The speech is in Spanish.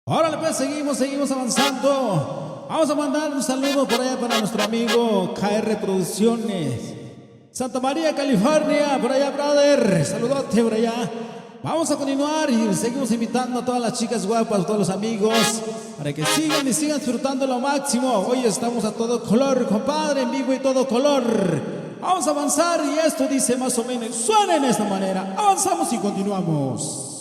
Órale, pues seguimos avanzando. Vamos a mandar un saludo por allá para nuestro amigo KR Producciones, Santa María, California, por allá, brother. Saludote por allá. Vamos a continuar y seguimos invitando a todas las chicas guapas, a todos los amigos, para que sigan y sigan disfrutando lo máximo. Hoy estamos a todo color, compadre, en vivo y todo color. Vamos a avanzar y esto dice más o menos, suena en esta manera. Avanzamos y continuamos.